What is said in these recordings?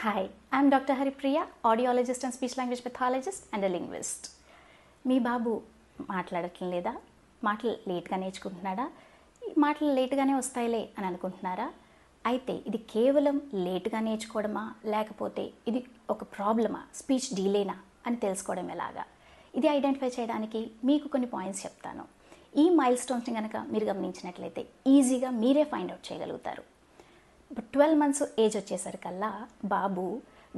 Hi, I'm Dr. Haripriya, audiologist and speech language pathologist and a linguist. మీ బాబు మాట్లాడటం లేదా? మాటలు లేట్గా నేర్చుకుంటున్నాడా? మాటలు లేట్గానే వస్తాయిలే అని అనుకుంటున్నారా? అయితే ఇది కేవలం లేట్గా నేర్చుకోవడమా, లేకపోతే ఇది ఒక ప్రాబ్లమా, స్పీచ్ డీలేనా అని తెలుసుకోవడం ఎలాగా? ఇది ఐడెంటిఫై చేయడానికి మీకు కొన్ని పాయింట్స్ చెప్తాను. ఈ మైల్ స్టోన్స్ని కనుక మీరు గమనించినట్లయితే ఈజీగా మీరే ఫైండ్ అవుట్ చేయగలుగుతారు. 12 months ఏజ్ వచ్చేసరికల్లా బాబు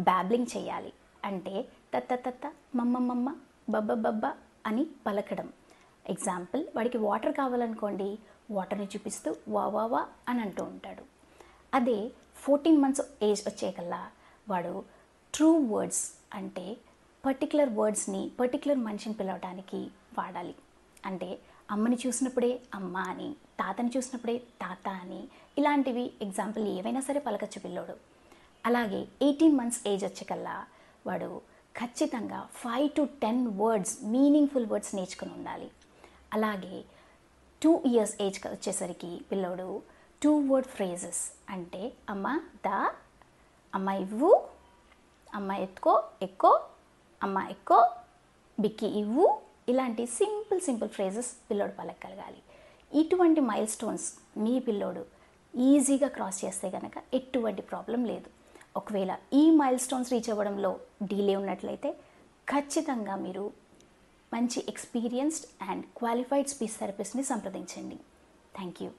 బ్యాబ్లింగ్ చేయాలి. అంటే తత్త తత్త మమ్మ మమ్మ బబ్బ బబ్బ అని పలకడం. ఎగ్జాంపుల్, వాడికి వాటర్ కావాలనుకోండి, వాటర్ని చూపిస్తూ వా వా వా అని అంటూ ఉంటాడు. అదే 14 months ఏజ్ వచ్చేకల్లా వాడు ట్రూ వర్డ్స్ అంటే పర్టికులర్ వర్డ్స్ని పర్టికులర్ మనిషిని పిలవడానికి వాడాలి. అంటే అమ్మని చూసినప్పుడే అమ్మ అని, తాతని చూసినప్పుడే తాత అని, ఇలాంటివి ఎగ్జాంపుల్ ఏవైనా సరే పలకచ్చు పిల్లోడు. అలాగే 18 months ఏజ్ వచ్చేకల్లా వాడు ఖచ్చితంగా 5 to 10 words, మీనింగ్ఫుల్ వర్డ్స్ నేర్చుకుని ఉండాలి. అలాగే 2 years ఏజ్ వచ్చేసరికి పిల్లోడు 2 word phrases అంటే అమ్మ దా, అమ్మ ఇవ్వు, అమ్మ ఎత్తుకో ఎక్కువ, అమ్మ ఎక్కువ, బిక్కి ఇవ్వు, ఇలాంటి సింపుల్ ఫ్రేజెస్ పిల్లోడు పలకగలగాలి. ఇటువంటి మైల్ స్టోన్స్ మీ పిల్లోడు ఈజీగా క్రాస్ చేస్తే కనుక ఎటువంటి ప్రాబ్లం లేదు. ఒకవేళ ఈ మైల్ స్టోన్స్ రీచ్ అవ్వడంలో డీలే ఉన్నట్లయితే ఖచ్చితంగా మీరు మంచి ఎక్స్పీరియన్స్డ్ అండ్ క్వాలిఫైడ్ స్పీచ్ థెరపిస్ట్ని సంప్రదించండి. Thank you.